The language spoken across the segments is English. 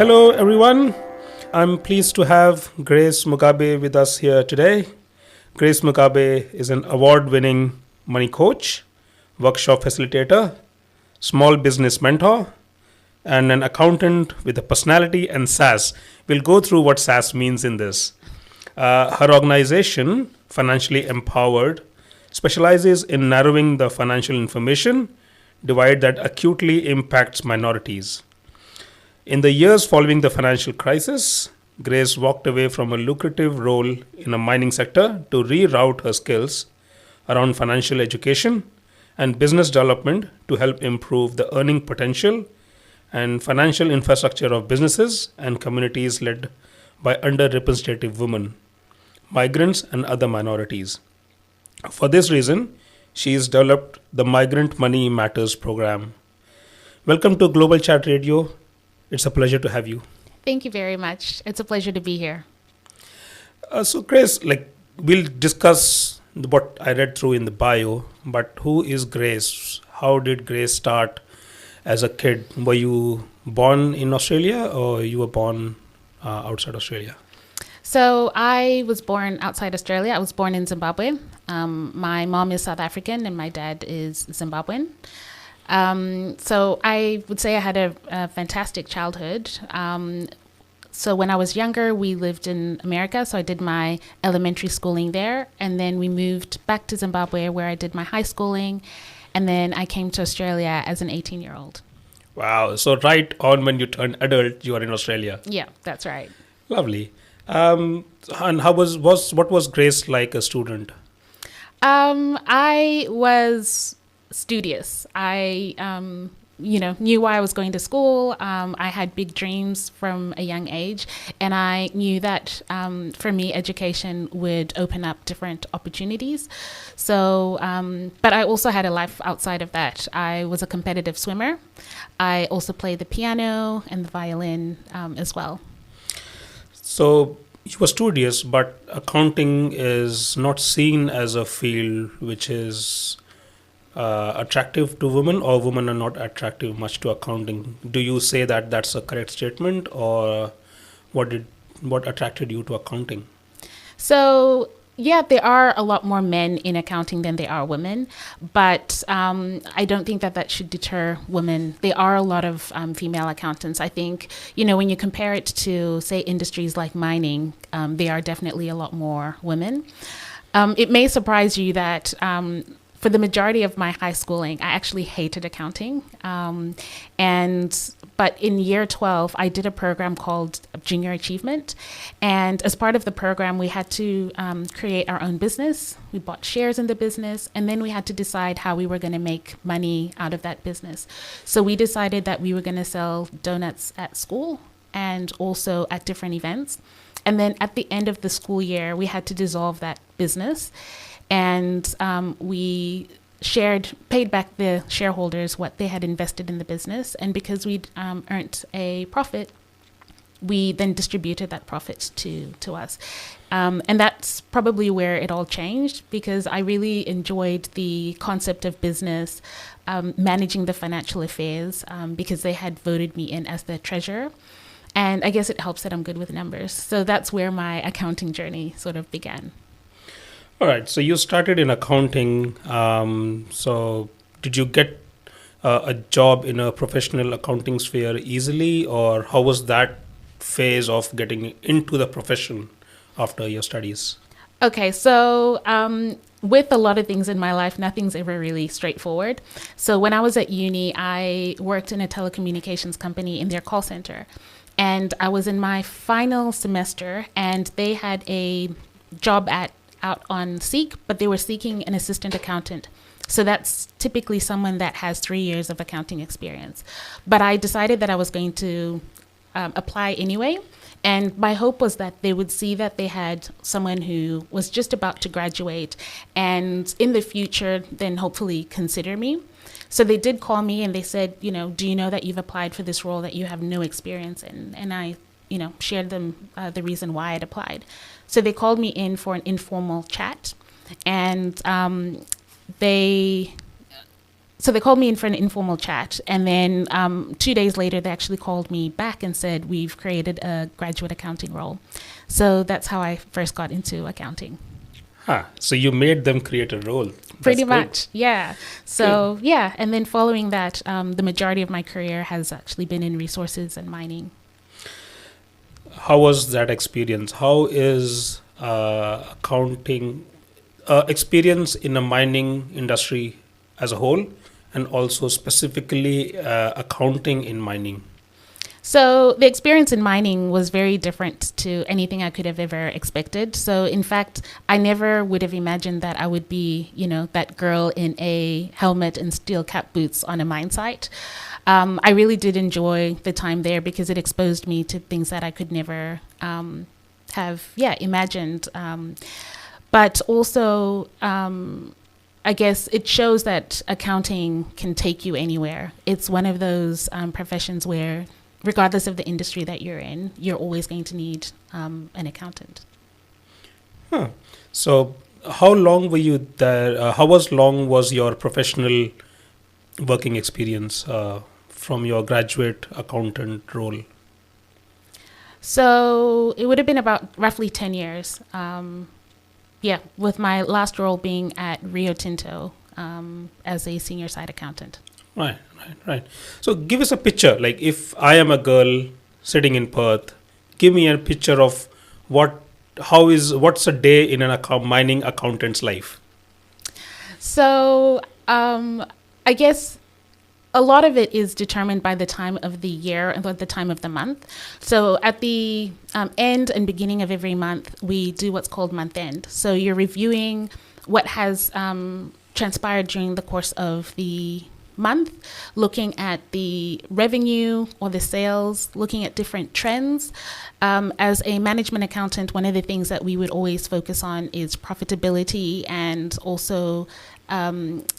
Hello, everyone. I'm pleased to have Grace Mugabe with us here today. Grace Mugabe is an award winning money coach, workshop facilitator, small business mentor, and an accountant with a personality and SaaS. We'll go through what SaaS means in this. Her organization, Financially Empowered, specializes in narrowing the financial information divide that acutely impacts minorities. In the years following the financial crisis, Grace walked away from a lucrative role in a mining sector to reroute her skills around financial education and business development to help improve the earning potential and financial infrastructure of businesses and communities led by underrepresented women, migrants, and other minorities. For this reason, she has developed the Migrant Money Matters program. Welcome to Global Chat Radio. It's a pleasure to have you. Thank you very much. It's a pleasure to be here. So, Grace, we'll discuss what I read through in the bio, but who is Grace? How did Grace start as a kid? Were you born in Australia or you were born outside Australia? So I was born outside Australia. I was born in Zimbabwe. My mom is South African and my dad is Zimbabwean. So I would say I had a fantastic childhood. So when I was younger, we lived in America. So I did my elementary schooling there. And then we moved back to Zimbabwe where I did my high schooling. And then I came to Australia as an 18-year-old. Wow. So right on when you turned adult, you are in Australia. Yeah, that's right. Lovely. And what was Grace like a student? I was studious. I, knew why I was going to school. I had big dreams from a young age, and I knew that for me, education would open up different opportunities. So, but I also had a life outside of that. I was a competitive swimmer. I also played the piano and the violin as well. So you were studious, but accounting is not seen as a field which is attractive to women, or women are not attractive much to accounting. Do you say that that's a correct statement, or what attracted you to accounting? So yeah, there are a lot more men in accounting than there are women, but I don't think that should deter women. There are a lot of female accountants. I think, when you compare it to, say, industries like mining, there are definitely a lot more women. It may surprise you that for the majority of my high schooling, I actually hated accounting. But in year 12, I did a program called Junior Achievement. And as part of the program, we had to create our own business. We bought shares in the business, and then we had to decide how we were going to make money out of that business. So we decided that we were going to sell donuts at school and also at different events. And then at the end of the school year, we had to dissolve that business. And we paid back the shareholders what they had invested in the business. And because we'd earned a profit, we then distributed that profit to us. And that's probably where it all changed, because I really enjoyed the concept of business, managing the financial affairs, because they had voted me in as the treasurer. And I guess it helps that I'm good with numbers. So that's where my accounting journey sort of began. All right. So you started in accounting. So did you get a job in a professional accounting sphere easily, or how was that phase of getting into the profession after your studies? Okay. So with a lot of things in my life, nothing's ever really straightforward. So when I was at uni, I worked in a telecommunications company in their call center. And I was in my final semester, and they had a job out on Seek, but they were seeking an assistant accountant. So that's typically someone that has 3 years of accounting experience. But I decided that I was going to apply anyway. And my hope was that they would see that they had someone who was just about to graduate and in the future then hopefully consider me. So they did call me and they said, do you know that you've applied for this role that you have no experience in? And I, shared them the reason why I'd applied. So they called me in for an informal chat, and they So they called me in for an informal chat, and then 2 days later, they actually called me back and said, we've created a graduate accounting role. So that's how I first got into accounting. So you made them create a role. Pretty much, yeah. So, yeah, and then following that, the majority of my career has actually been in resources and mining. How was that experience? How is accounting experience in the mining industry as a whole, and also specifically accounting in mining? So the experience in mining was very different to anything I could have ever expected. So in fact, I never would have imagined that I would be, that girl in a helmet and steel cap boots on a mine site. I really did enjoy the time there because it exposed me to things that I could never have imagined. But also, I guess it shows that accounting can take you anywhere. It's one of those professions where, regardless of the industry that you're in, you're always going to need an accountant. So how long were you there? How long was your professional working experience from your graduate accountant role? So it would have been about roughly 10 years. With my last role being at Rio Tinto as a senior site accountant. Right. So give us a picture. Like if I am a girl sitting in Perth, give me a picture of what's a day in an mining accountant's life. So I guess a lot of it is determined by the time of the year and the time of the month. So at the end and beginning of every month, we do what's called month end. So you're reviewing what has transpired during the course of the month, looking at the revenue or the sales, looking at different trends. As a management accountant, one of the things that we would always focus on is profitability and also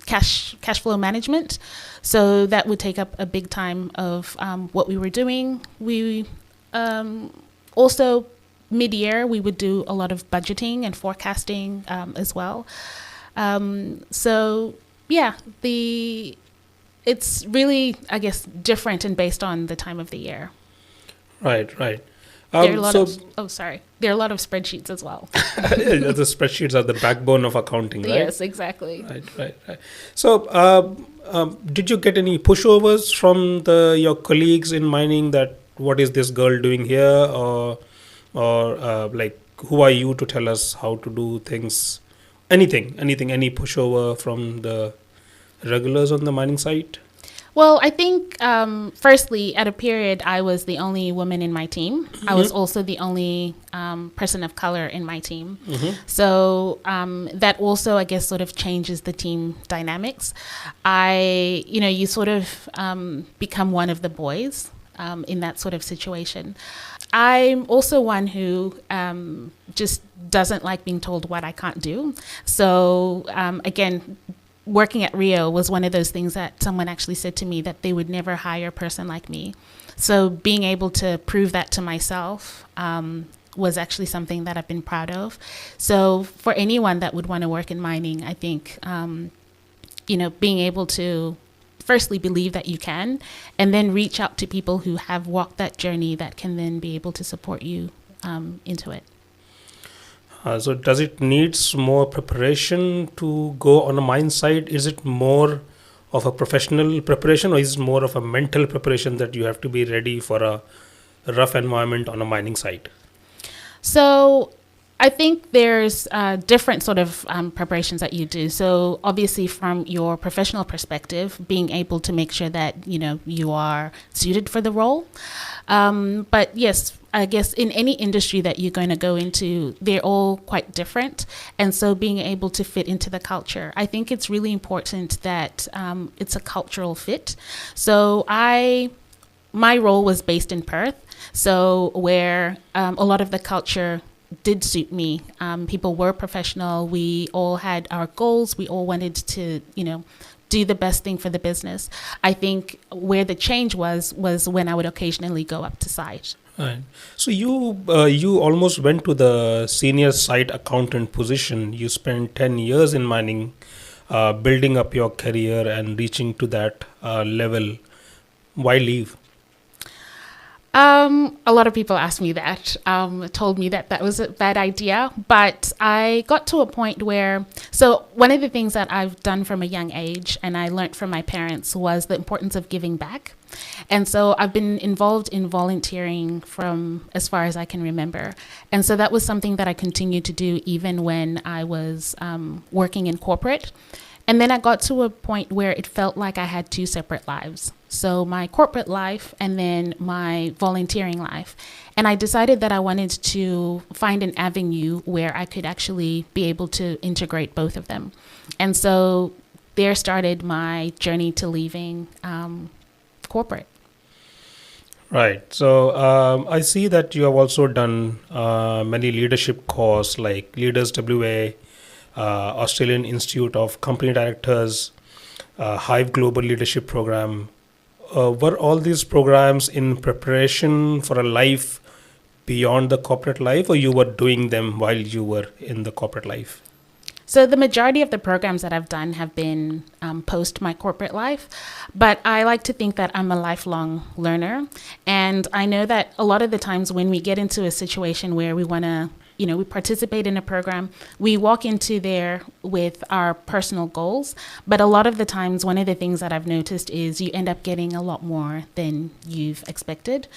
cash flow management. So that would take up a big time of what we were doing. We also, mid-year, we would do a lot of budgeting and forecasting as well. It's really, I guess, different and based on the time of the year. Right. There are a lot of spreadsheets as well. The spreadsheets are the backbone of accounting, right? Yes, exactly. Right. So, did you get any pushovers from your colleagues in mining that what is this girl doing here, or like who are you to tell us how to do things? Anything, any pushover from the regulars on the mining site? Well, I think, firstly, at a period, I was the only woman in my team. Mm-hmm. I was also the only person of color in my team. Mm-hmm. So that also, I guess, sort of changes the team dynamics. You sort of become one of the boys in that sort of situation. I'm also one who just doesn't like being told what I can't do. So, again, working at Rio was one of those things that someone actually said to me that they would never hire a person like me. So being able to prove that to myself was actually something that I've been proud of. So for anyone that would want to work in mining, I think, being able to firstly believe that you can, and then reach out to people who have walked that journey that can then be able to support you into it. So does it needs more preparation to go on a mine site? Is it more of a professional preparation, or is it more of a mental preparation that you have to be ready for a rough environment on a mining site? So I think there's different sort of preparations that you do. So obviously from your professional perspective, being able to make sure that, you are suited for the role. But yes, I guess in any industry that you're going to go into, they're all quite different. And so being able to fit into the culture, I think it's really important that it's a cultural fit. So my role was based in Perth, so where a lot of the culture did suit me. People were professional. We all had our goals. We all wanted to, do the best thing for the business. I think where the change was when I would occasionally go up to site. Right. So you almost went to the senior site accountant position. You spent 10 years in mining. building up your career and reaching to that level, why leave? A lot of people asked me that, told me that that was a bad idea, but I got to a point where, so one of the things that I've done from a young age and I learned from my parents was the importance of giving back. And so I've been involved in volunteering from as far as I can remember. And so that was something that I continued to do even when I was working in corporate. And then I got to a point where it felt like I had two separate lives. So my corporate life and then my volunteering life. And I decided that I wanted to find an avenue where I could actually be able to integrate both of them. And so there started my journey to leaving corporate. Right. So I see that you have also done many leadership courses like Leaders WA, Australian Institute of Company Directors, Hive Global Leadership Program. Were all these programs in preparation for a life beyond the corporate life, or you were doing them while you were in the corporate life? So the majority of the programs that I've done have been post my corporate life, but I like to think that I'm a lifelong learner. And I know that a lot of the times when we get into a situation where we want to, we participate in a program, we walk into there with our personal goals. But a lot of the times, one of the things that I've noticed is you end up getting a lot more than you've expected.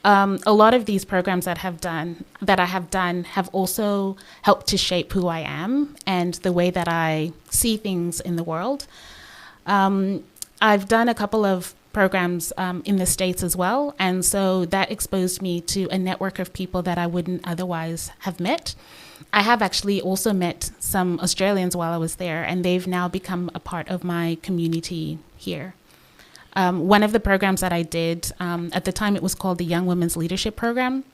A lot of these programs that I have done have also helped to shape who I am and the way that I see things in the world. I've done a couple of programs in the States as well. And so that exposed me to a network of people that I wouldn't otherwise have met. I have actually also met some Australians while I was there, and they've now become a part of my community here. One of the programs that I did, at the time it was called the Young Women's Leadership Program.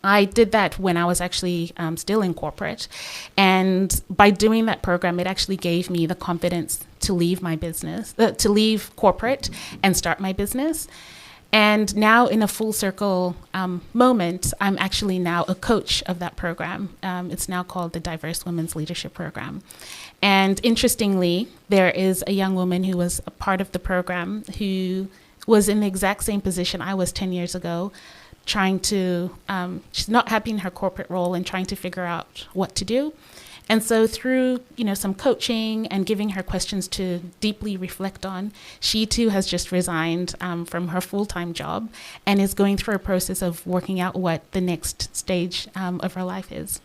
I did that when I was actually still in corporate. And by doing that program, it actually gave me the confidence to leave my business, to leave corporate and start my business. And now in a full circle moment, I'm actually now a coach of that program. It's now called the Diverse Women's Leadership Program. And interestingly, there is a young woman who was a part of the program who was in the exact same position I was 10 years ago, trying to, she's not happy in her corporate role and trying to figure out what to do. And so through, some coaching and giving her questions to deeply reflect on, she too has just resigned from her full-time job and is going through a process of working out what the next stage of her life is.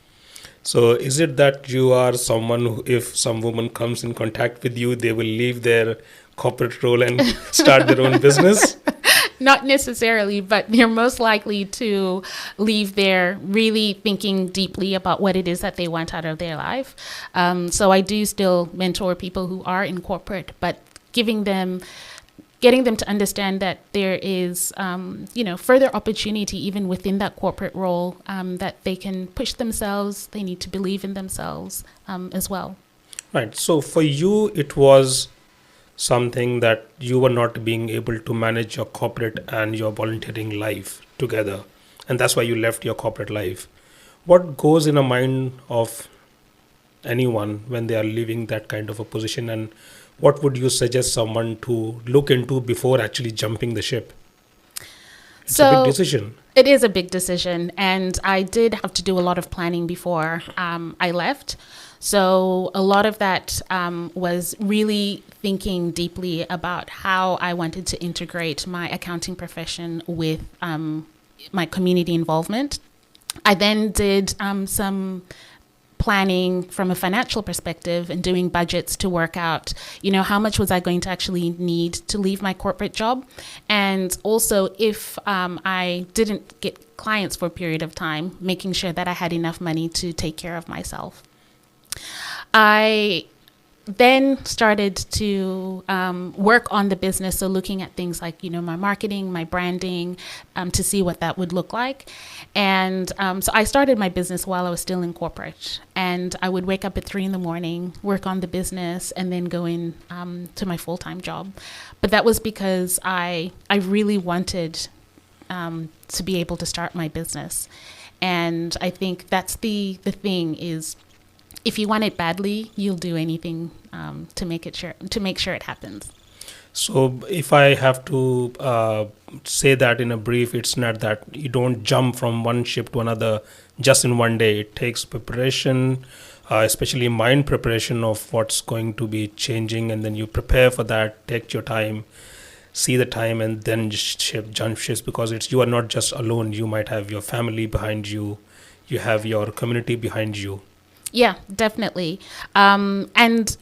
So is it that you are someone who, if some woman comes in contact with you, they will leave their corporate role and start their own business? Not necessarily, but they're most likely to leave there really thinking deeply about what it is that they want out of their life. So I do still mentor people who are in corporate, but getting them to understand that there is, further opportunity even within that corporate role, that they can push themselves. They need to believe in themselves as well. Right. So for you, it was something that you were not being able to manage your corporate and your volunteering life together. And that's why you left your corporate life. What goes in a mind of anyone when they are leaving that kind of a position, and what would you suggest someone to look into before actually jumping the ship? It's a big decision. It is a big decision. And I did have to do a lot of planning before I left. So a lot of that was really thinking deeply about how I wanted to integrate my accounting profession with my community involvement. I then did some planning from a financial perspective and doing budgets to work out, how much was I going to actually need to leave my corporate job? And also if I didn't get clients for a period of time, making sure that I had enough money to take care of myself. I then started to work on the business, so looking at things like, my marketing, my branding, to see what that would look like. And so I started my business while I was still in corporate. And I would wake up at 3 a.m, work on the business, and then go in to my full-time job. But that was because I really wanted to be able to start my business. And I think that's the thing is, if you want it badly, you'll do anything to make sure it happens. So if I have to say that in a brief, it's not that you don't jump from one ship to another just in one day. It takes preparation, especially mind preparation of what's going to be changing, and then you prepare for that, take your time, see the time, and then jump ships, because you are not just alone. You might have your family behind you, you have your community behind you. Yeah, definitely. And,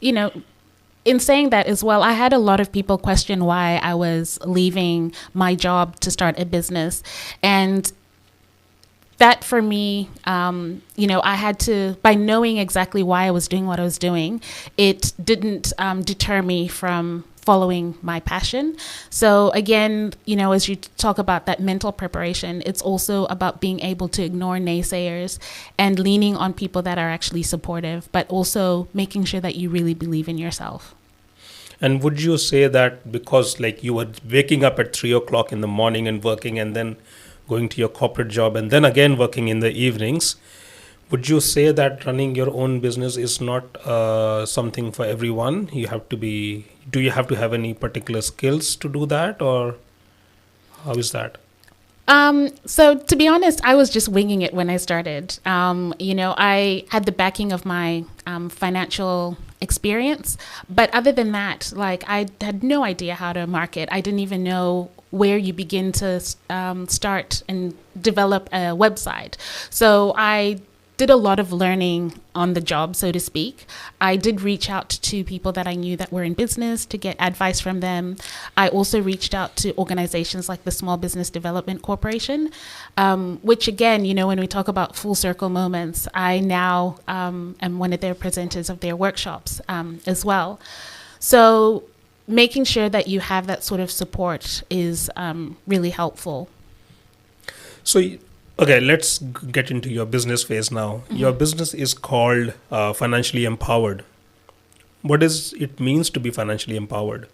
in saying that as well, I had a lot of people question why I was leaving my job to start a business. And that for me, I had to, by knowing exactly why I was doing what I was doing, it didn't deter me from following my passion. So again, as you talk about that mental preparation, it's also about being able to ignore naysayers and leaning on people that are actually supportive, but also making sure that you really believe in yourself. And would you say that because like you were waking up at 3 o'clock in the morning and working, and then going to your corporate job, and then again working in the evenings, would you say that running your own business is not something for everyone? Do you have to have any particular skills to do that, or how is that? So to be honest, I was just winging it when I started. I had the backing of my financial experience, but other than that, like I had no idea how to market. I didn't even know where you begin to start and develop a website. So I did a lot of learning on the job, so to speak. I did reach out to people that I knew that were in business to get advice from them. I also reached out to organizations like the Small Business Development Corporation, which again, when we talk about full circle moments, I now am one of their presenters of their workshops as well. So making sure that you have that sort of support is really helpful. So, okay, let's get into your business phase now. Mm-hmm. Your business is called Financially Empowered. What does it means to be financially empowered?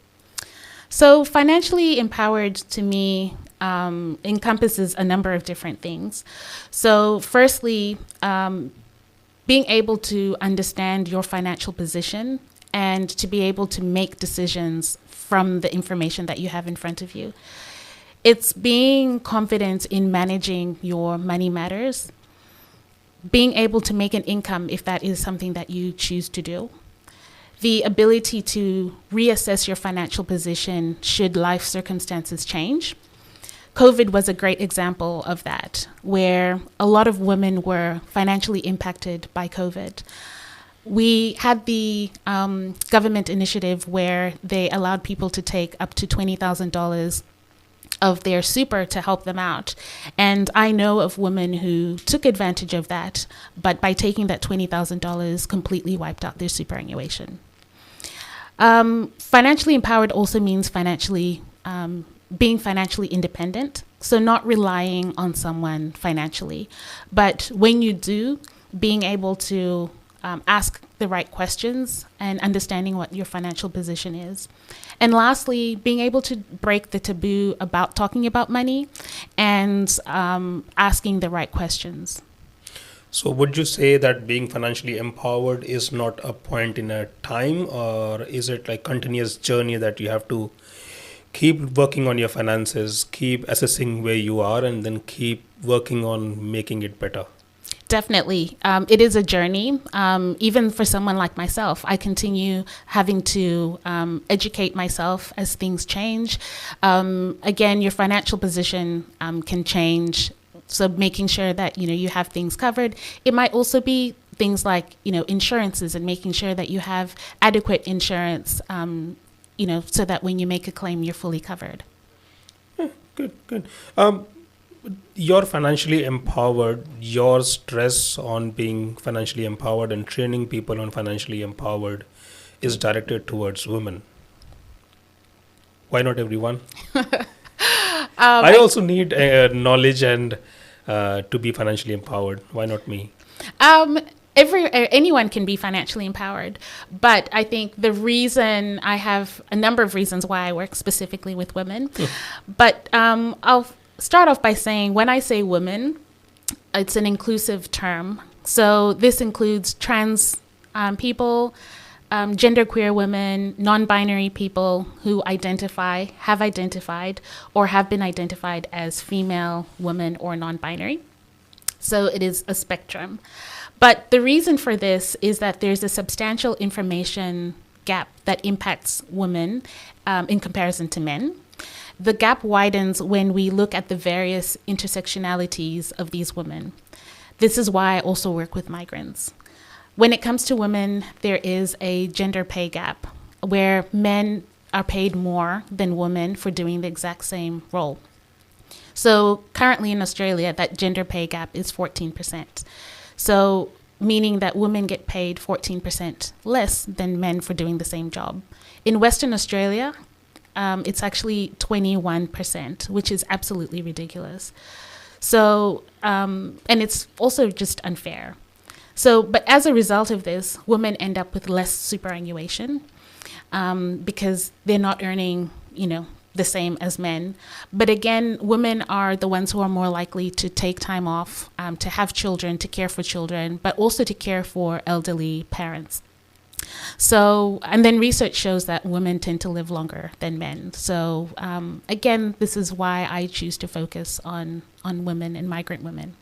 So financially empowered to me encompasses a number of different things. So firstly, being able to understand your financial position and to be able to make decisions from the information that you have in front of you. It's being confident in managing your money matters, being able to make an income if that is something that you choose to do, the ability to reassess your financial position should life circumstances change. COVID was a great example of that, where a lot of women were financially impacted by COVID. We had the government initiative where they allowed people to take up to $20,000 of their super to help them out. And I know of women who took advantage of that, but by taking that $20,000 completely wiped out their superannuation. Financially empowered also means being financially independent. So not relying on someone financially, but when you do, being able to ask the right questions and understanding what your financial position is. And lastly, being able to break the taboo about talking about money and asking the right questions. So would you say that being financially empowered is not a point in a time, or is it like continuous journey that you have to keep working on your finances, keep assessing where you are, and then keep working on making it better? Definitely. It is a journey. Even for someone like myself, I continue having to educate myself as things change. Again, your financial position can change. So making sure that, you have things covered. It might also be things like, insurances, and making sure that you have adequate insurance, so that when you make a claim, you're fully covered. Good. You're financially empowered. Your stress on being financially empowered and training people on financially empowered is directed towards women. Why not everyone? I also need knowledge and to be financially empowered. Why not me? Anyone can be financially empowered, but I think the reason, I have a number of reasons why I work specifically with women, but I'll start off by saying, when I say women, it's an inclusive term. So this includes trans people, genderqueer women, non-binary people who have identified, or have been identified as female, woman, or non-binary. So it is a spectrum. But the reason for this is that there's a substantial information gap that impacts women in comparison to men. The gap widens when we look at the various intersectionalities of these women. This is why I also work with migrants. When it comes to women, there is a gender pay gap where men are paid more than women for doing the exact same role. So currently in Australia, that gender pay gap is 14%. So meaning that women get paid 14% less than men for doing the same job. In Western Australia, it's actually 21%, which is absolutely ridiculous. So, and it's also just unfair. So, but as a result of this, women end up with less superannuation because they're not earning, the same as men. But again, women are the ones who are more likely to take time off, to have children, to care for children, but also to care for elderly parents. So, and then research shows that women tend to live longer than men. So, again, this is why I choose to focus on women and migrant women.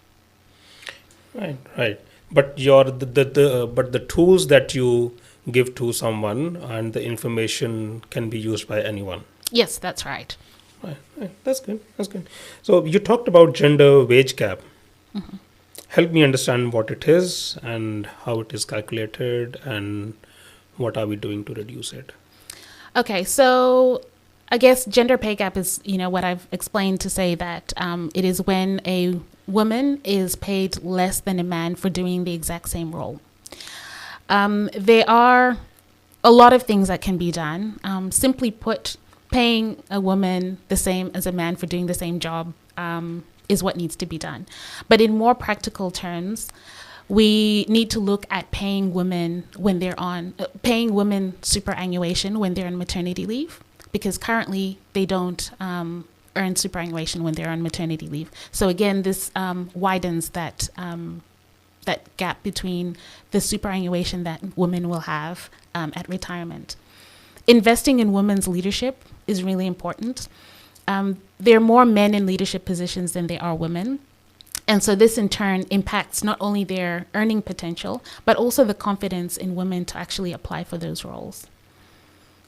Right. But the tools that you give to someone and the information can be used by anyone. Yes, that's right. Right. That's good. So you talked about gender wage gap. Mm-hmm. Help me understand what it is and how it is calculated and what are we doing to reduce it. Okay, so I guess gender pay gap is, what I've explained to say that it is when a woman is paid less than a man for doing the exact same role. There are a lot of things that can be done. Simply put, paying a woman the same as a man for doing the same job is what needs to be done. But in more practical terms, we need to look at paying women paying women superannuation when they're on maternity leave, because currently they don't earn superannuation when they're on maternity leave. So again, this widens that gap between the superannuation that women will have at retirement. Investing in women's leadership is really important. There are more men in leadership positions than there are women. And so this in turn impacts not only their earning potential, but also the confidence in women to actually apply for those roles.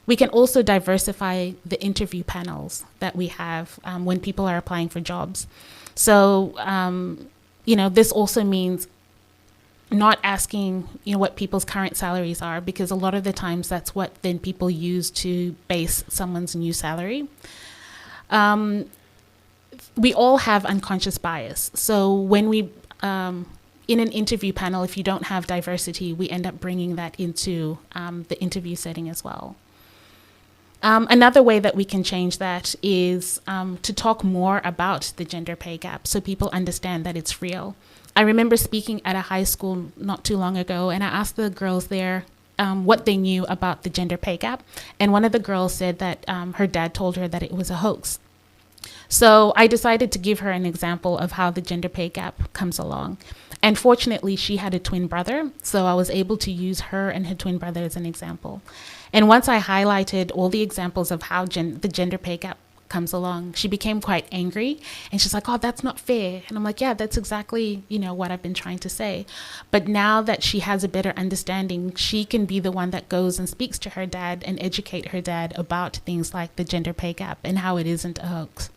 We can also diversify the interview panels that we have when people are applying for jobs. So, this also means not asking, what people's current salaries are, because a lot of the times that's what then people use to base someone's new salary. We all have unconscious bias. So when we, in an interview panel, if you don't have diversity, we end up bringing that into the interview setting as well. Another way that we can change that is to talk more about the gender pay gap so people understand that it's real. I remember speaking at a high school not too long ago, and I asked the girls there what they knew about the gender pay gap. And one of the girls said that her dad told her that it was a hoax. So I decided to give her an example of how the gender pay gap comes along. And fortunately, she had a twin brother, so I was able to use her and her twin brother as an example. And once I highlighted all the examples of how the gender pay gap comes along, she became quite angry, and she's like, "Oh, that's not fair." And I'm like, "Yeah, that's exactly, what I've been trying to say." But now that she has a better understanding, she can be the one that goes and speaks to her dad and educate her dad about things like the gender pay gap and how it isn't a hoax.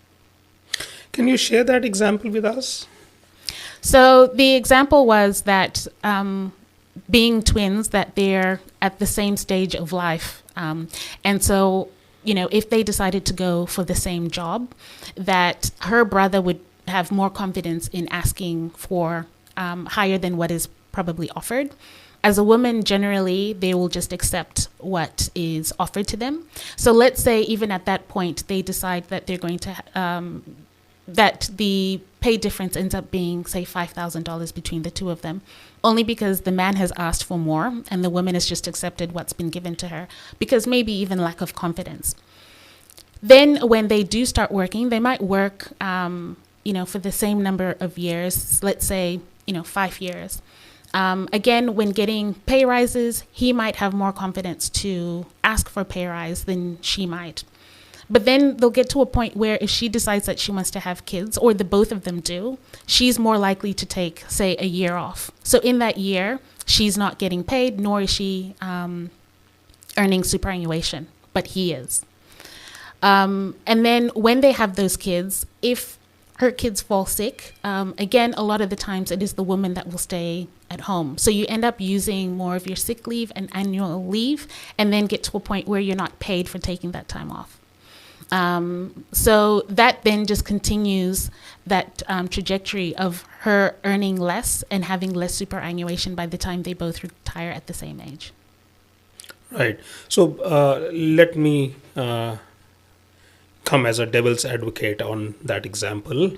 Can you share that example with us? So the example was that being twins, that they're at the same stage of life. And so, if they decided to go for the same job, that her brother would have more confidence in asking for higher than what is probably offered. As a woman, generally, they will just accept what is offered to them. So let's say even at that point, they decide that they're going to that the pay difference ends up being, say, $5,000 between the two of them, only because the man has asked for more and the woman has just accepted what's been given to her, because maybe even lack of confidence. Then when they do start working, they might work, for the same number of years, let's say, 5 years. Again, when getting pay rises, he might have more confidence to ask for pay rise than she might. But then they'll get to a point where if she decides that she wants to have kids, or the both of them do, she's more likely to take, say, a year off. So in that year, she's not getting paid, nor is she earning superannuation, but he is. And then when they have those kids, if her kids fall sick, again, a lot of the times it is the woman that will stay at home. So you end up using more of your sick leave and annual leave, and then get to a point where you're not paid for taking that time off. So that then just continues that trajectory of her earning less and having less superannuation by the time they both retire at the same age. Right. So let me come as a devil's advocate on that example.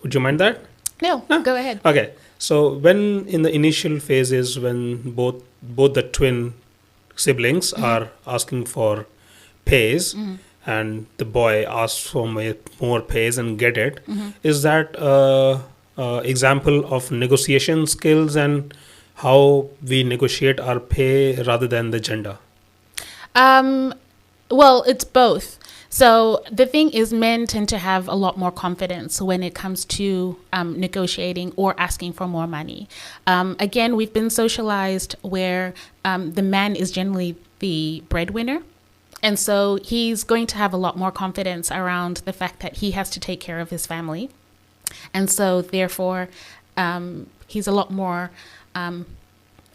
Would you mind that? No, go ahead. Okay. So when in the initial phases, when both the twin siblings are asking for pays, and the boy asks for more pays and get it, is that example of negotiation skills and how we negotiate our pay rather than the gender? Well, it's both. So the thing is, men tend to have a lot more confidence when it comes to negotiating or asking for more money. Again, we've been socialized where the man is generally the breadwinner. And so he's going to have a lot more confidence around the fact that he has to take care of his family. And so therefore, he's a lot more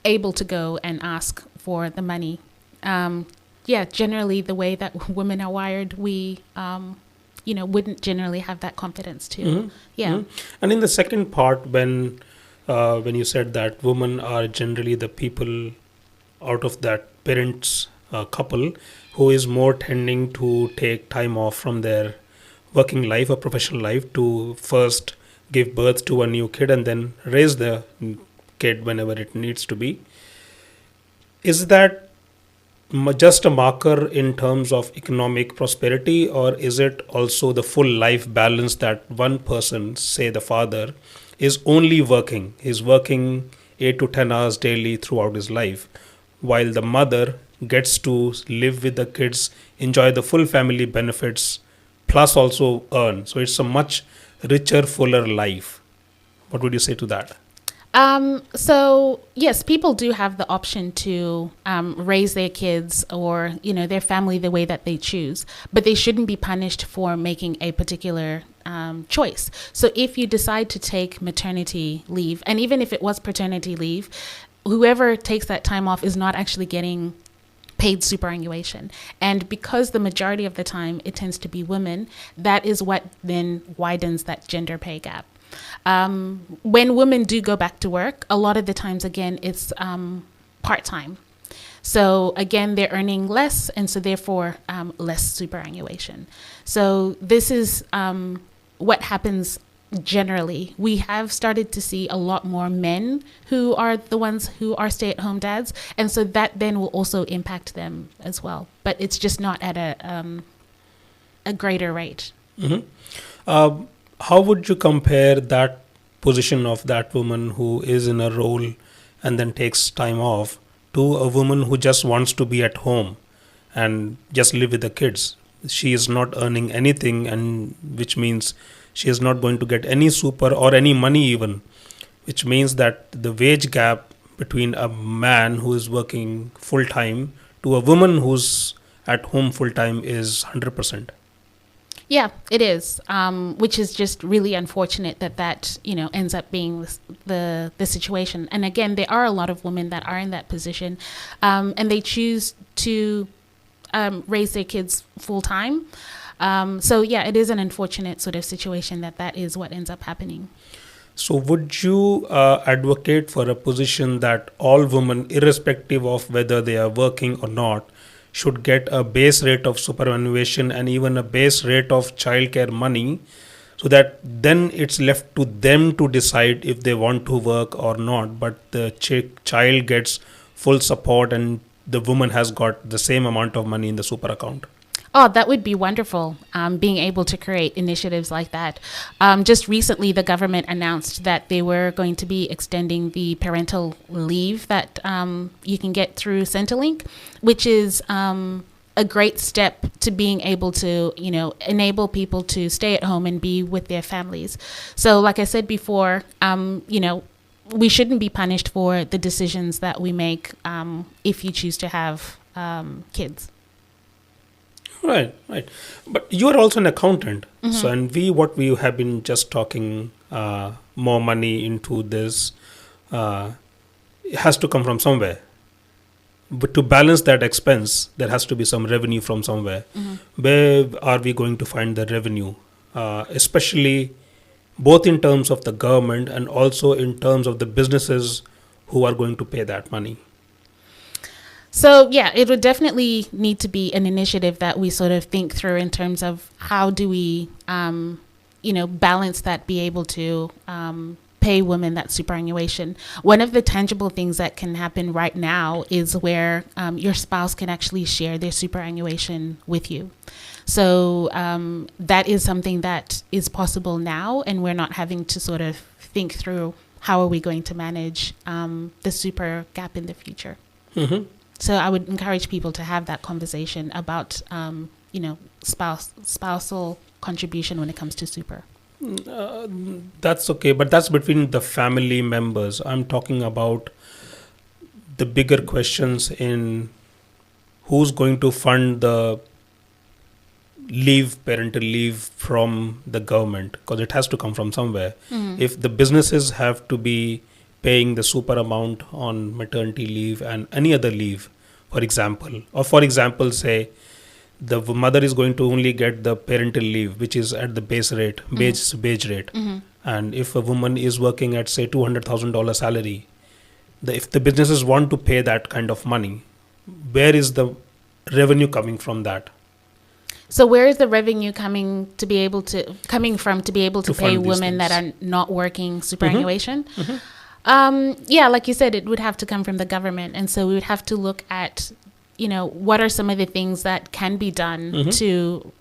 able to go and ask for the money. Generally the way that women are wired, we, wouldn't generally have that confidence too. And in the second part, when you said that women are generally the people out of that parents' couple who is more tending to take time off from their working life or professional life to first give birth to a new kid and then raise the kid whenever it needs to be. Is that just a marker in terms of economic prosperity, or is it also the full life balance that one person, say the father, is only working? He's working 8 to 10 hours daily throughout his life, while the mother gets to live with the kids, enjoy the full family benefits, plus also earn. So it's a much richer, fuller life. What would you say to that? So yes, people do have the option to raise their kids or, their family the way that they choose, but they shouldn't be punished for making a particular choice. So if you decide to take maternity leave, and even if it was paternity leave, whoever takes that time off is not actually getting paid superannuation. And because the majority of the time it tends to be women, that is what then widens that gender pay gap. When women do go back to work, a lot of the times, again, it's part-time. So again, they're earning less, and so therefore less superannuation. So this is what happens generally. We have started to see a lot more men who are the ones who are stay-at-home dads, and so that then will also impact them as well. But it's just not at a greater rate. How would you compare that position of that woman who is in a role and then takes time off to a woman who just wants to be at home and just live with the kids? She is not earning anything, and which means she is not going to get any super or any money even, which means that the wage gap between a man who is working full-time to a woman who's at home full-time is 100%. Yeah, it is, which is just really unfortunate that ends up being the situation. And again, there are a lot of women that are in that position, and they choose to raise their kids full-time. So yeah, it is an unfortunate sort of situation that is what ends up happening. So would you advocate for a position that all women, irrespective of whether they are working or not, should get a base rate of superannuation and even a base rate of childcare money, so that then it's left to them to decide if they want to work or not, but the child gets full support and the woman has got the same amount of money in the super account? Oh, that would be wonderful, being able to create initiatives like that. Just recently, the government announced that they were going to be extending the parental leave that you can get through Centrelink, which is a great step to being able to, enable people to stay at home and be with their families. So like I said before, we shouldn't be punished for the decisions that we make if you choose to have kids. Right, right. But you are also an accountant. So, and what we have been just talking more money into this it has to come from somewhere. But to balance that expense, there has to be some revenue from somewhere. Where are we going to find the revenue? Especially both in terms of the government and also in terms of the businesses who are going to pay that money. So, yeah, it would definitely need to be an initiative that we sort of think through in terms of how do we, balance that, be able to pay women that superannuation. One of the tangible things that can happen right now is where your spouse can actually share their superannuation with you. So that is something that is possible now, and we're not having to sort of think through how are we going to manage the super gap in the future. So I would encourage people to have that conversation about, spousal contribution when it comes to super. That's okay, but that's between the family members. I'm talking about the bigger questions in who's going to fund the parental leave from the government, because it has to come from somewhere. If the businesses have to be paying the super amount on maternity leave and any other leave, for example, say the mother is going to only get the parental leave, which is at the base rate. And if a woman is working at, say, $200,000 salary, if the businesses want to pay that kind of money, where is the revenue coming from that? So where is the revenue coming from to be able to pay women that are not working superannuation? Like you said, it would have to come from the government. And so we would have to look at, what are some of the things that can be done to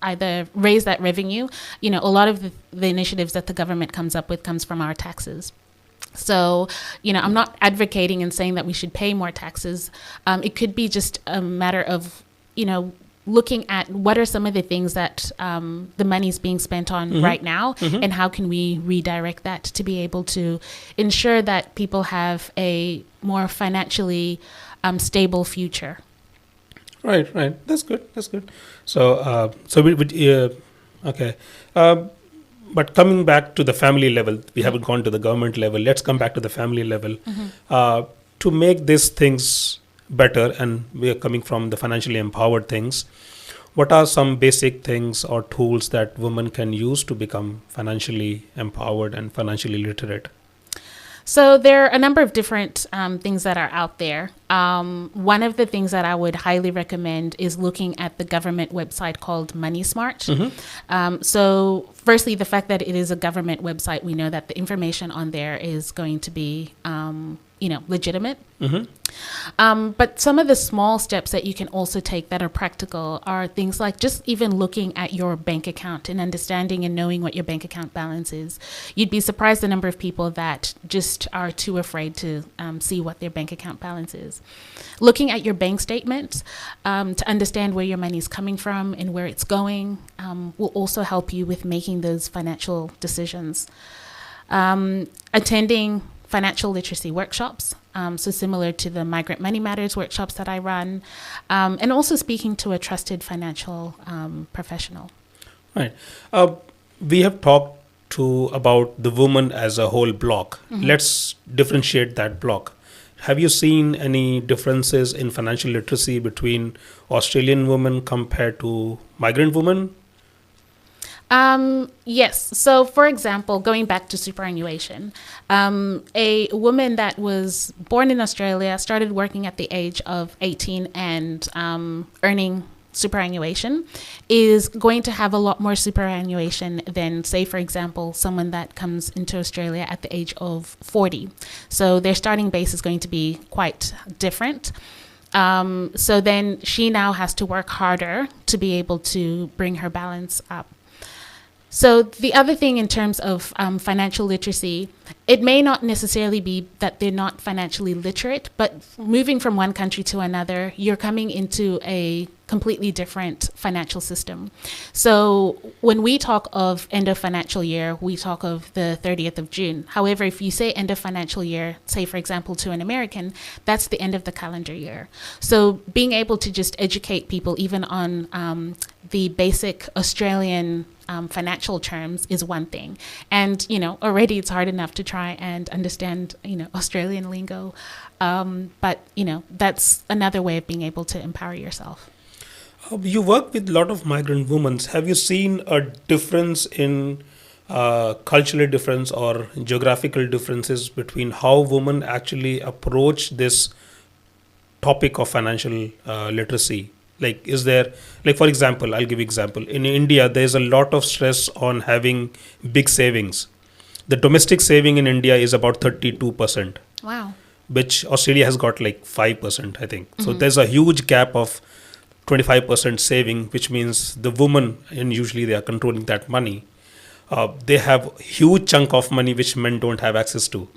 either raise that revenue. A lot of the initiatives that the government comes up with comes from our taxes. So, I'm not advocating and saying that we should pay more taxes. It could be just a matter of, looking at what are some of the things that the money's being spent on right now, and how can we redirect that to be able to ensure that people have a more financially stable future. Right. That's good. So, okay. But coming back to the family level, we haven't gone to the government level. Let's come back to the family level. To make these things better, and we are coming from the financially empowered things, what are some basic things or tools that women can use to become financially empowered and financially literate? So there are a number of different things that are out there. One of the things that I would highly recommend is looking at the government website called Money Smart. So firstly, the fact that it is a government website, we know that the information on there is going to be legitimate. But some of the small steps that you can also take that are practical are things like just even looking at your bank account and understanding and knowing what your bank account balance is. You'd be surprised the number of people that just are too afraid to see what their bank account balance is. Looking at your bank statements to understand where your money is coming from and where it's going will also help you with making those financial decisions. Attending financial literacy workshops, so similar to the Migrant Money Matters workshops that I run, and also speaking to a trusted financial professional. Right. We have talked about the woman as a whole block. Let's differentiate that block. Have you seen any differences in financial literacy between Australian women compared to migrant women? Yes. So, for example, going back to superannuation, a woman that was born in Australia started working at the age of 18 and earning superannuation is going to have a lot more superannuation than, say, for example, someone that comes into Australia at the age of 40. So their starting base is going to be quite different. So then she now has to work harder to be able to bring her balance up. So the other thing in terms of financial literacy, it may not necessarily be that they're not financially literate, but moving from one country to another, you're coming into a completely different financial system. So when we talk of end of financial year, we talk of the 30th of June. However, if you say end of financial year, say, for example, to an American, that's the end of the calendar year. So being able to just educate people even on the basic Australian financial terms is one thing. And, already it's hard enough to try and understand, Australian lingo. But, that's another way of being able to empower yourself. You work with a lot of migrant women. Have you seen a difference in cultural difference or geographical differences between how women actually approach this topic of financial literacy? Like, is there, like, for example, I'll give you example. In India, there's a lot of stress on having big savings. The domestic saving in India is about 32%. Wow. Which Australia has got like 5%, I think. So there's a huge gap of 25% saving, which means the woman, and usually they are controlling that money, they have huge chunk of money which men don't have access to.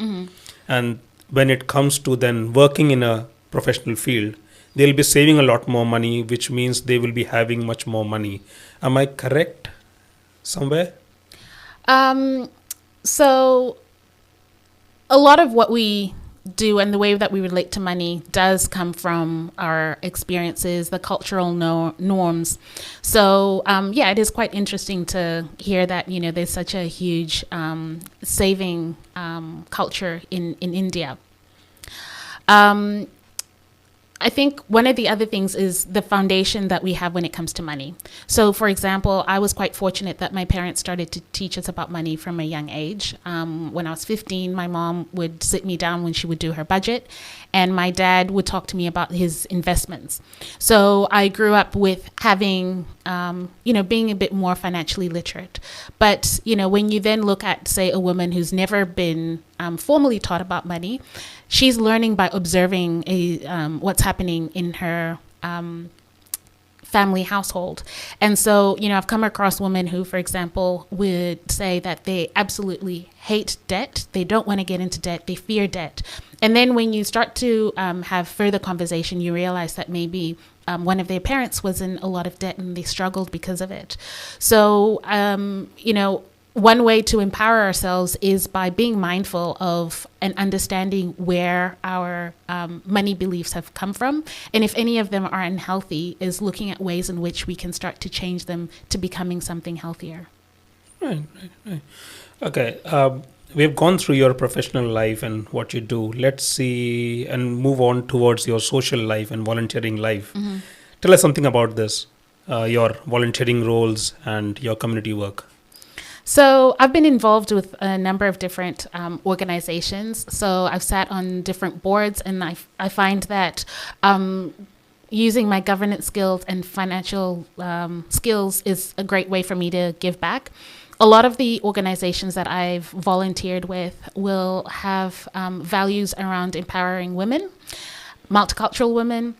And when it comes to then working in a professional field, they'll be saving a lot more money, which means they will be having much more money. Am I correct somewhere? So a lot of what we do and the way that we relate to money does come from our experiences, the cultural norms. So, it is quite interesting to hear that, there's such a huge saving culture in India. I think one of the other things is the foundation that we have when it comes to money. So, for example, I was quite fortunate that my parents started to teach us about money from a young age. When I was 15, my mom would sit me down when she would do her budget, and my dad would talk to me about his investments. So I grew up with having, being a bit more financially literate. But, when you then look at, say, a woman who's never been formally taught about money, she's learning by observing what's happening in her family household. And so, I've come across women who, for example, would say that they absolutely hate debt. They don't want to get into debt. They fear debt. And then when you start to have further conversation, you realize that maybe one of their parents was in a lot of debt and they struggled because of it. So, one way to empower ourselves is by being mindful of and understanding where our money beliefs have come from. And if any of them are unhealthy, is looking at ways in which we can start to change them to becoming something healthier. Right. Okay. We've gone through your professional life and what you do. Let's see and move on towards your social life and volunteering life. Tell us something about this, your volunteering roles and your community work. So I've been involved with a number of different organizations. So I've sat on different boards, and I find that using my governance skills and financial skills is a great way for me to give back. A lot of the organizations that I've volunteered with will have values around empowering women, multicultural women,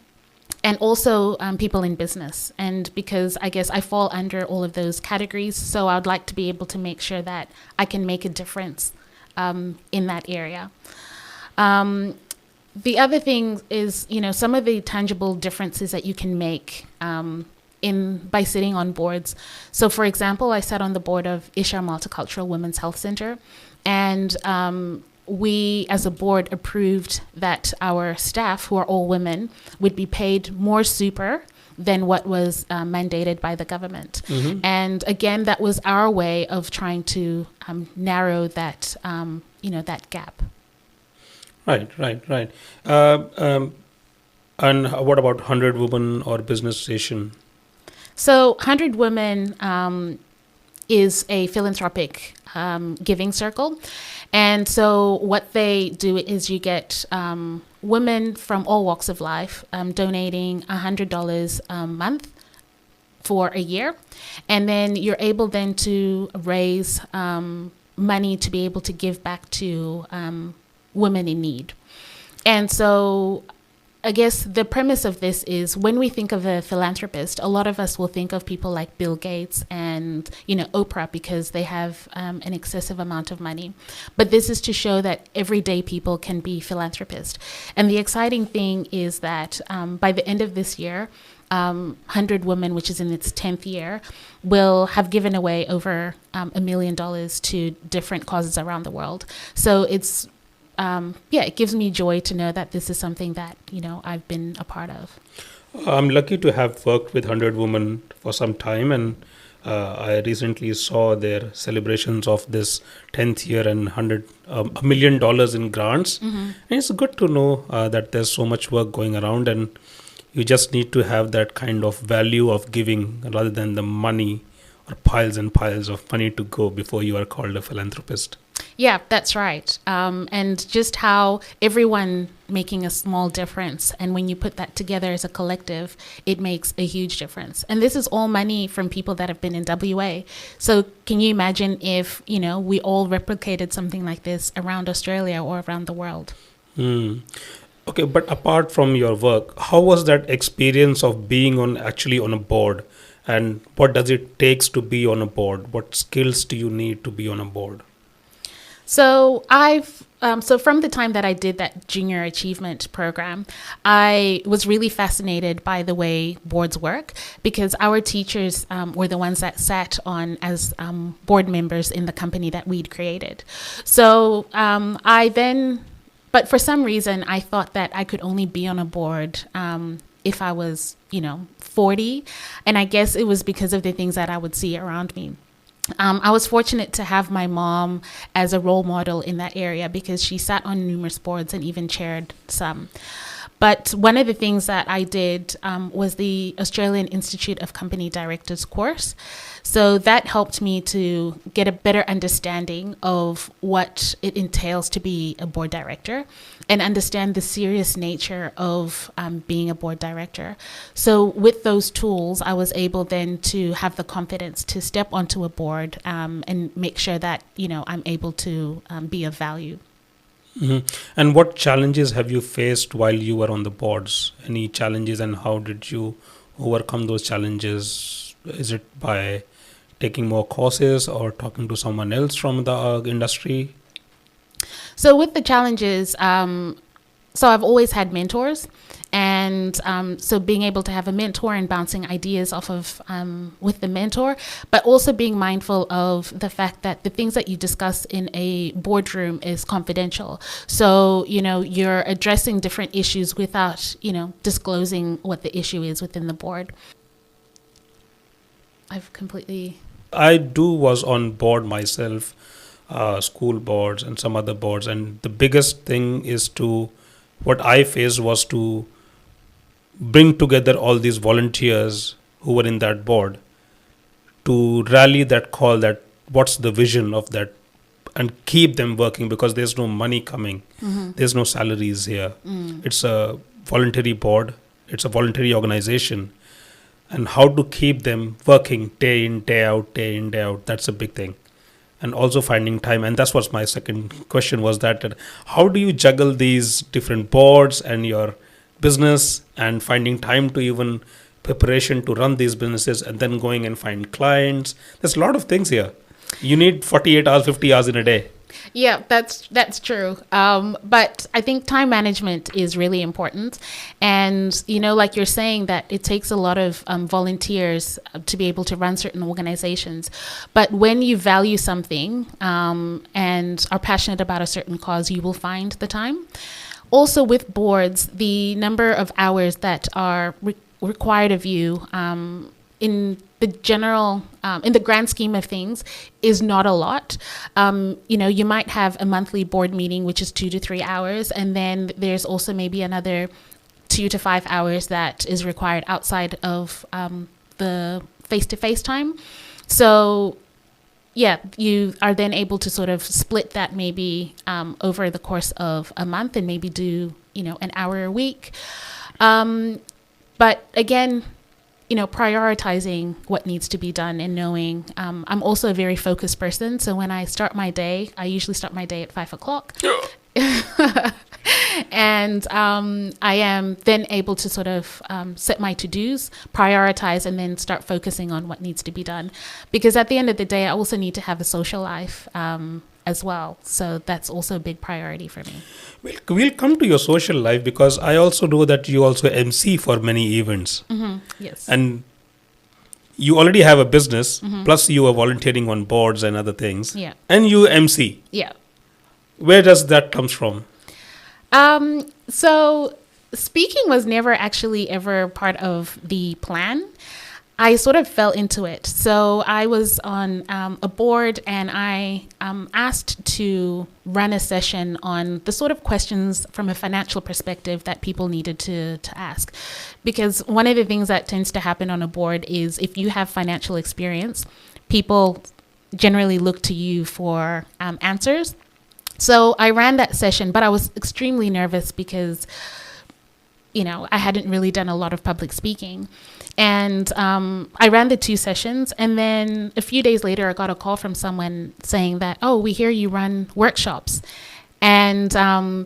and also people in business. And because I guess I fall under all of those categories, so I would like to be able to make sure that I can make a difference in that area. The other thing is, some of the tangible differences that you can make by sitting on boards. So, for example, I sat on the board of Isha Multicultural Women's Health Center, and we as a board approved that our staff, who are all women, would be paid more super than what was mandated by the government. And again, that was our way of trying to narrow that, that gap. Right. And what about 100 Women or Business Station? So 100 Women is a philanthropic giving circle. And so what they do is you get women from all walks of life donating $100 a month for a year. And then you're able then to raise money to be able to give back to women in need. And so I guess the premise of this is when we think of a philanthropist, a lot of us will think of people like Bill Gates and, Oprah because they have an excessive amount of money. But this is to show that everyday people can be philanthropists. And the exciting thing is that by the end of this year, 100 Women, which is in its 10th year, will have given away over $1 million to different causes around the world. So it's it gives me joy to know that this is something that, I've been a part of. I'm lucky to have worked with 100 Women for some time, and I recently saw their celebrations of this 10th year and $1 million in grants. Mm-hmm. And it's good to know that there's so much work going around, and you just need to have that kind of value of giving rather than the money or piles and piles of money to go before you are called a philanthropist. Yeah, that's right. And just how everyone making a small difference. And when you put that together as a collective, it makes a huge difference. And this is all money from people that have been in WA. So can you imagine if, we all replicated something like this around Australia or around the world? Okay, but apart from your work, how was that experience of being on a board? And what does it takes to be on a board? What skills do you need to be on a board? So so from the time that I did that junior achievement program, I was really fascinated by the way boards work because our teachers were the ones that sat on as board members in the company that we'd created. So but for some reason, I thought that I could only be on a board if I was, 40. And I guess it was because of the things that I would see around me. I was fortunate to have my mom as a role model in that area because she sat on numerous boards and even chaired some. But one of the things that I did was the Australian Institute of Company Directors course. So that helped me to get a better understanding of what it entails to be a board director and understand the serious nature of being a board director. So with those tools, I was able then to have the confidence to step onto a board and make sure that, I'm able to be of value. Mm-hmm. And what challenges have you faced while you were on the boards? Any challenges, and how did you overcome those challenges? Is it by taking more courses or talking to someone else from the industry? So with the challenges, so I've always had mentors. And so being able to have a mentor and bouncing ideas off of with the mentor, but also being mindful of the fact that the things that you discuss in a boardroom is confidential. So, you're addressing different issues without, disclosing what the issue is within the board. I was on board myself, school boards and some other boards. And the biggest thing is what I faced was to bring together all these volunteers who were in that board to rally that call that what's the vision of that and keep them working because there's no money coming. Mm-hmm. There's no salaries here. It's a voluntary board. It's a voluntary organization. And how to keep them working day in, day out, day in, day out. That's a big thing. And also finding time. And that's what my second question was, that how do you juggle these different boards and your business and finding time to even preparation to run these businesses and then going and find clients? There's a lot of things here. You need 48 hours, 50 hours in a day. Yeah, that's true. But I think time management is really important. And, like you're saying, that it takes a lot of volunteers to be able to run certain organizations. But when you value something and are passionate about a certain cause, you will find the time. Also with boards, the number of hours that are required of you in the grand scheme of things is not a lot. You might have a monthly board meeting, which is 2 to 3 hours. And then there's also maybe another 2 to 5 hours that is required outside of the face-to-face time. So you are then able to sort of split that maybe over the course of a month and maybe do, an hour a week. But again, prioritizing what needs to be done and knowing I'm also a very focused person. So when I start my day, I usually start my day at 5 o'clock. And I am then able to sort of set my to-dos, prioritize, and then start focusing on what needs to be done. Because at the end of the day, I also need to have a social life as well. So that's also a big priority for me. We'll come to your social life, because I also know that you also MC for many events. Yes. And you already have a business, plus you are volunteering on boards and other things. Yeah. And you MC. Yeah. Where does that comes from? So speaking was never actually ever part of the plan. I sort of fell into it. So I was on a board, and I asked to run a session on the sort of questions from a financial perspective that people needed to ask. Because one of the things that tends to happen on a board is if you have financial experience, people generally look to you for answers. So I ran that session, but I was extremely nervous because, I hadn't really done a lot of public speaking. And I ran the 2 sessions. And then a few days later, I got a call from someone saying that, oh, we hear you run workshops. And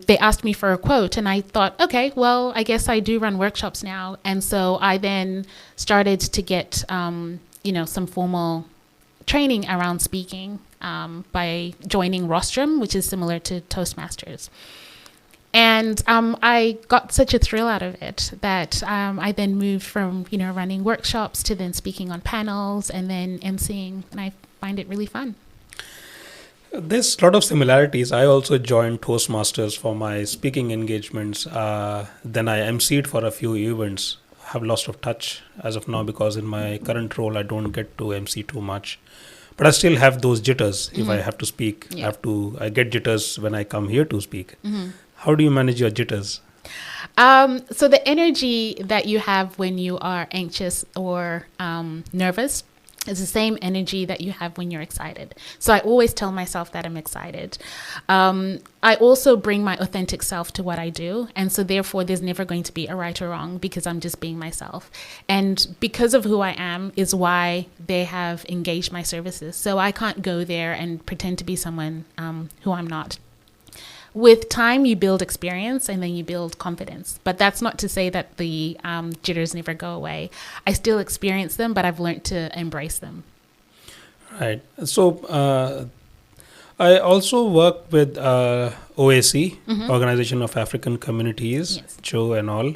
they asked me for a quote. And I thought, okay, well, I guess I do run workshops now. And so I then started to get, some formal training around speaking by joining Rostrum, which is similar to Toastmasters. And I got such a thrill out of it that I then moved from, running workshops to then speaking on panels and then emceeing, and I find it really fun. There's a lot of similarities. I also joined Toastmasters for my speaking engagements. Then I emceed for a few events. Have lost of touch as of now, because in my current role, I don't get to MC too much. But I still have those jitters if I have to speak. Yeah. I get jitters when I come here to speak. How do you manage your jitters? So the energy that you have when you are anxious or nervous is the same energy that you have when you're excited. So I always tell myself that I'm excited. I also bring my authentic self to what I do. And so therefore, there's never going to be a right or wrong, because I'm just being myself. And because of who I am is why they have engaged my services. So I can't go there and pretend to be someone who I'm not. With time, you build experience and then you build confidence. But that's not to say that the jitters never go away. I still experience them, but I've learned to embrace them. Right. So I also work with OAC, Organization of African Communities, Yes. Joe and all.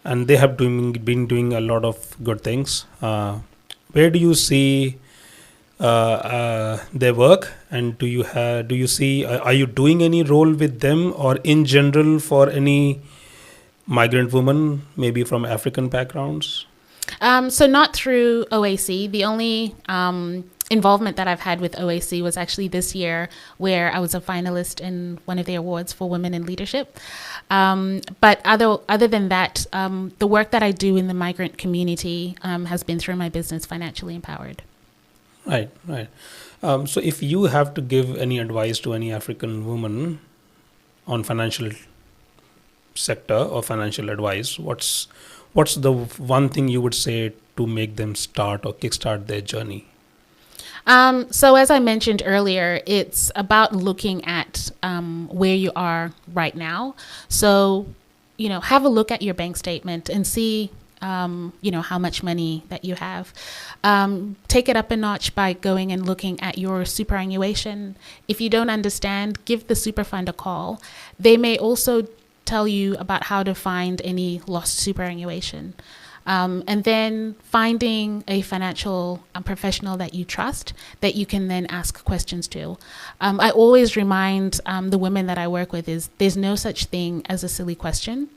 And they have been doing a lot of good things. Where do you see their work, and do you see, are you doing any role with them, or in general for any migrant women, maybe from African backgrounds? So not through OAC. The only involvement that I've had with OAC was actually this year, where I was a finalist in one of the awards for women in leadership. But other than that, the work that I do in the migrant community has been through my business, Financially Empowered. Right. So if you have to give any advice to any African woman on financial sector or financial advice, what's the one thing you would say to make them start or kickstart their journey? So as I mentioned earlier, it's about looking at where you are right now. So, have a look at your bank statement and see how much money that you have. Take it up a notch by going and looking at your superannuation. If you don't understand, give the super fund a call. They may also tell you about how to find any lost superannuation. And then finding a financial professional that you trust, that you can then ask questions to. I always remind the women that I work with is there's no such thing as a silly question.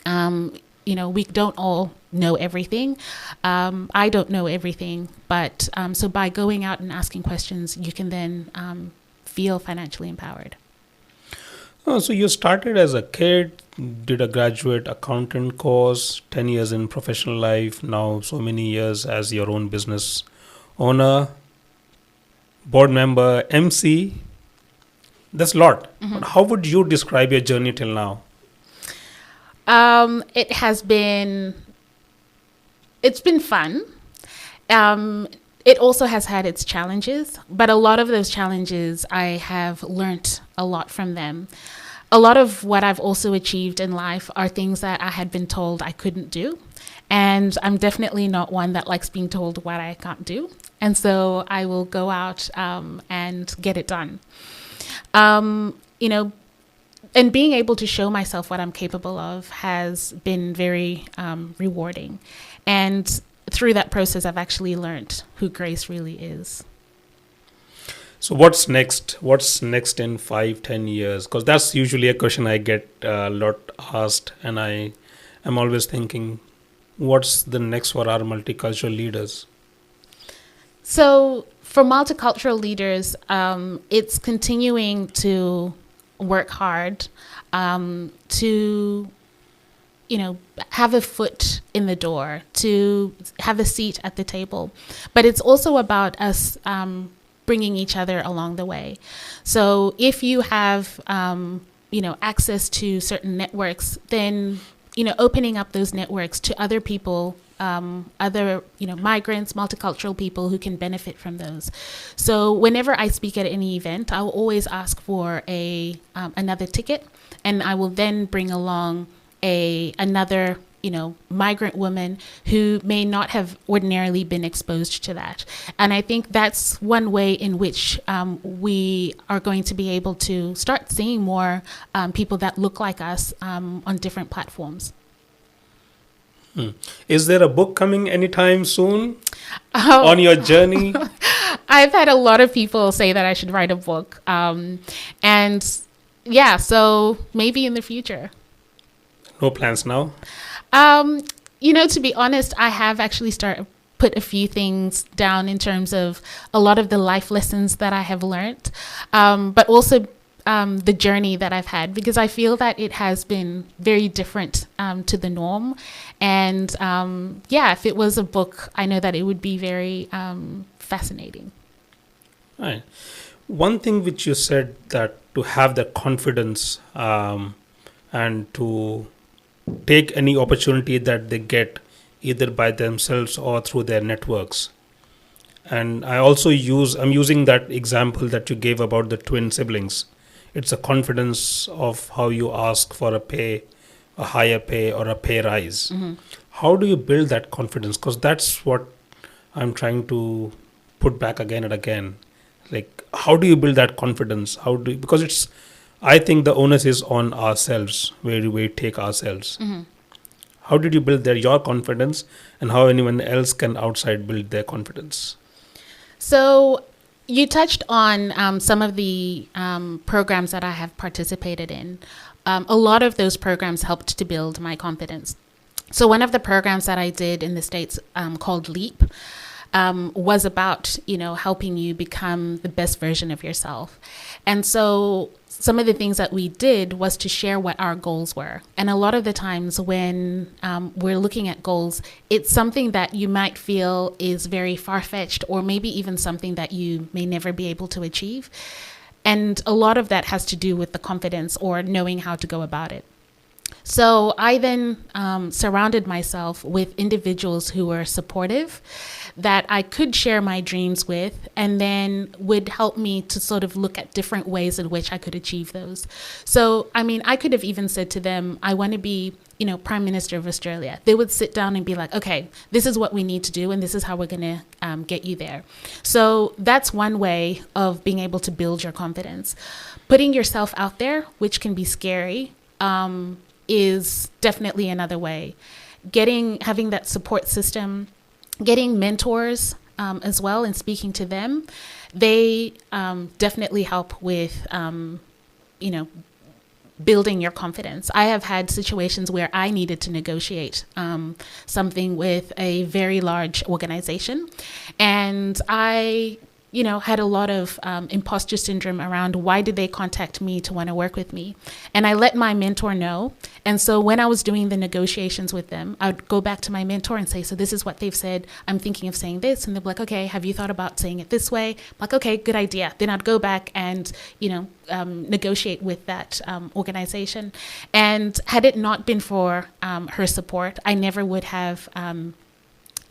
We don't all know everything. I don't know everything, but so by going out and asking questions, you can then feel financially empowered. Oh, so you started as a kid, did a graduate accountant course, 10 years in professional life, now so many years as your own business owner, board member, MC. That's a lot. But how would you describe your journey till now? It's been fun. It also has had its challenges, but a lot of those challenges, I have learnt a lot from them. a lot of what I've also achieved in life are things that I had been told I couldn't do. And I'm definitely not one that likes being told what I can't do. And so I will go out and get it done. You know, and being able to show myself what I'm capable of has been very rewarding. And through that process, I've actually learned who Grace really is. So what's next? What's next in 5-10 years? Because that's usually a question I get a lot asked, and I am always thinking, what's the next for our multicultural leaders? So for multicultural leaders, it's continuing to work hard to, you know, have a foot in the door, to have a seat at the table. But it's also about us bringing each other along the way. So if you have, you know, access to certain networks, then, you know, opening up those networks to other people, other, you know, migrants, multicultural people who can benefit from those. So whenever I speak at any event, I'll always ask for another ticket, and I will then bring along another, you know, migrant woman who may not have ordinarily been exposed to that. And I think that's one way in which we are going to be able to start seeing more people that look like us on different platforms. Is there a book coming anytime soon on your journey? I've had a lot of people say that I should write a book. And yeah, so maybe in the future. No plans now? You know, to be honest, I have actually put a few things down in terms of a lot of the life lessons that I have learned, but also the journey that I've had, because I feel that it has been very different to the norm. And yeah, if it was a book, I know that it would be very fascinating. Right. One thing which you said, that to have the confidence and to take any opportunity that they get either by themselves or through their networks. And I'm using that example that you gave about the twin siblings. It's a confidence of how you ask for a higher pay or a pay rise. Mm-hmm. How do you build that confidence? Because that's what I'm trying to put back again and again. Like, how do you build that confidence? Because I think the onus is on ourselves, where we take ourselves. Mm-hmm. How did you build your confidence, and how anyone else can outside build their confidence? So you touched on some of the programs that I have participated in. A lot of those programs helped to build my confidence. So one of the programs that I did in the States called LEAP was about, you know, helping you become the best version of yourself. And so some of the things that we did was to share what our goals were. And a lot of the times when we're looking at goals, it's something that you might feel is very far-fetched, or maybe even something that you may never be able to achieve. And a lot of that has to do with the confidence or knowing how to go about it. So I then surrounded myself with individuals who were supportive, that I could share my dreams with, and then would help me to sort of look at different ways in which I could achieve those. So, I mean, I could have even said to them, I want to be, you know, Prime Minister of Australia. They would sit down and be like, okay, this is what we need to do, and this is how we're going to get you there. So that's one way of being able to build your confidence. Putting yourself out there, which can be scary, is definitely another way. Having that support system, getting mentors as well, and speaking to them, they definitely help with, you know, building your confidence. I have had situations where I needed to negotiate something with a very large organization, and I, you know, had a lot of imposter syndrome around why did they contact me to want to work with me. And I let my mentor know. And so when I was doing the negotiations with them, I would go back to my mentor and say, so this is what they've said. I'm thinking of saying this. And they'll be like, okay, have you thought about saying it this way? I'm like, okay, good idea. Then I'd go back and, you know, negotiate with that organization. And had it not been for her support, I never would have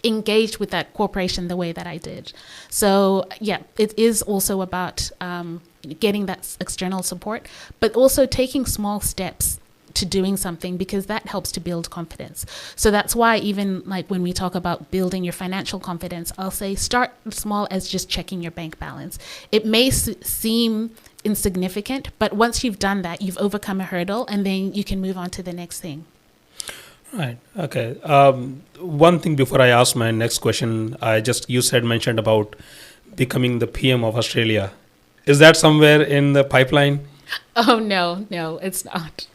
engaged with that corporation the way that I did. So yeah, it is also about getting that external support, but also taking small steps to doing something, because that helps to build confidence. So that's why even like when we talk about building your financial confidence, I'll say start small as just checking your bank balance. It may seem insignificant, but once you've done that, you've overcome a hurdle, and then you can move on to the next thing. Right. Okay. One thing before I ask my next question, you mentioned about becoming the PM of Australia. Is that somewhere in the pipeline? Oh, no, it's not.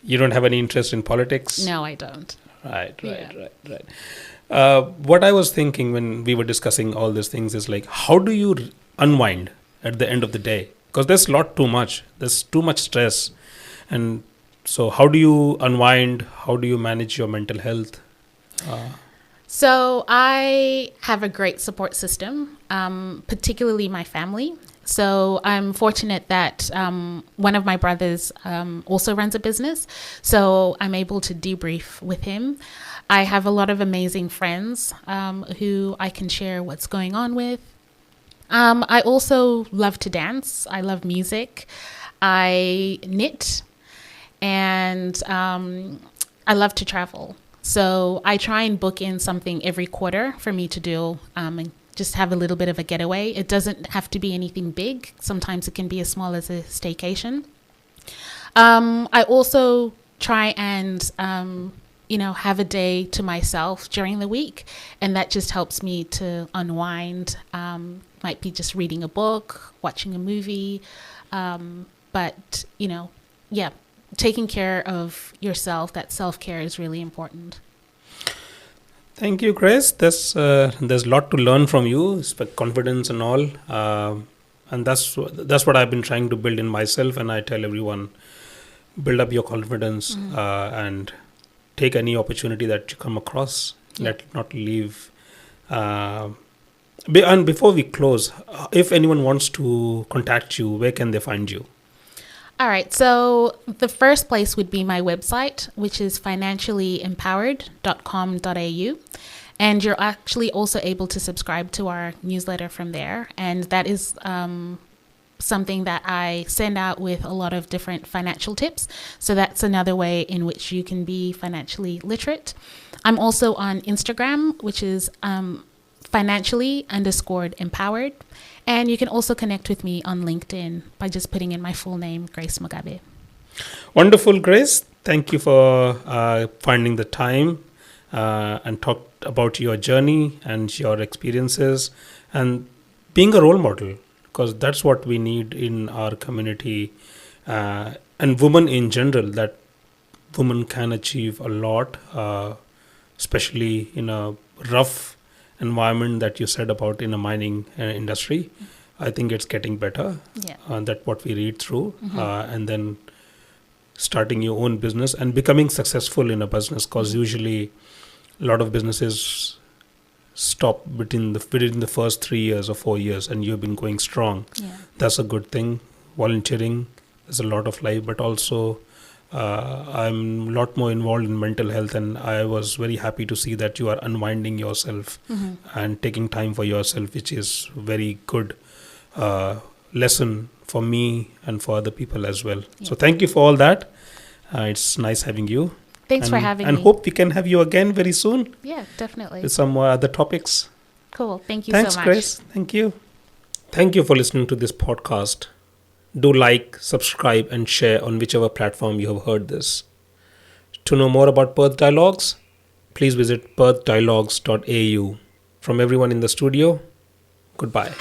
You don't have any interest in politics? No, I don't. Right. Yeah. What I was thinking when we were discussing all these things is like, how do you unwind at the end of the day? Because there's there's too much stress. And so how do you unwind? How do you manage your mental health? So I have a great support system, particularly my family. So I'm fortunate that one of my brothers also runs a business. So I'm able to debrief with him. I have a lot of amazing friends who I can share what's going on with. I also love to dance. I love music. I knit. And I love to travel. So I try and book in something every quarter for me to do and just have a little bit of a getaway. It doesn't have to be anything big. Sometimes it can be as small as a staycation. I also try and, have a day to myself during the week. And that just helps me to unwind. Might be just reading a book, watching a movie. But taking care of yourself, that self-care is really important. Thank you, Grace. There's a lot to learn from you, confidence and all. And that's what I've been trying to build in myself. And I tell everyone, build up your confidence and take any opportunity that you come across. Let not leave. And before we close, if anyone wants to contact you, where can they find you? All right. So the first place would be my website, which is financiallyempowered.com.au. And you're actually also able to subscribe to our newsletter from there. And that is something that I send out with a lot of different financial tips. So that's another way in which you can be financially literate. I'm also on Instagram, which is financially_empowered. And you can also connect with me on LinkedIn by just putting in my full name, Grace Mugabe. Wonderful, Grace. Thank you for finding the time and talk about your journey and your experiences and being a role model, because that's what we need in our community and women in general, that women can achieve a lot, especially in a rough environment that you said about in a mining industry. I think it's getting better. That's what we read through. And then starting your own business and becoming successful in a business, because usually a lot of businesses stop within the first 3 years or 4 years, and you've been going strong. That's a good thing. Volunteering, there's a lot of life, but also I'm a lot more involved in mental health, and I was very happy to see that you are unwinding yourself and taking time for yourself, which is very good lesson for me and for other people as well. So thank you for all that. It's nice having you. Thanks for having me. And hope we can have you again very soon. Yeah, definitely. With some more other topics. Cool. Thank you Thanks, so much. Grace. Thank you. Thank you for listening to this podcast. Do like, subscribe, and share on whichever platform you have heard this. To know more about Perth Dialogues, please visit perthdialogues.au. From everyone in the studio, goodbye.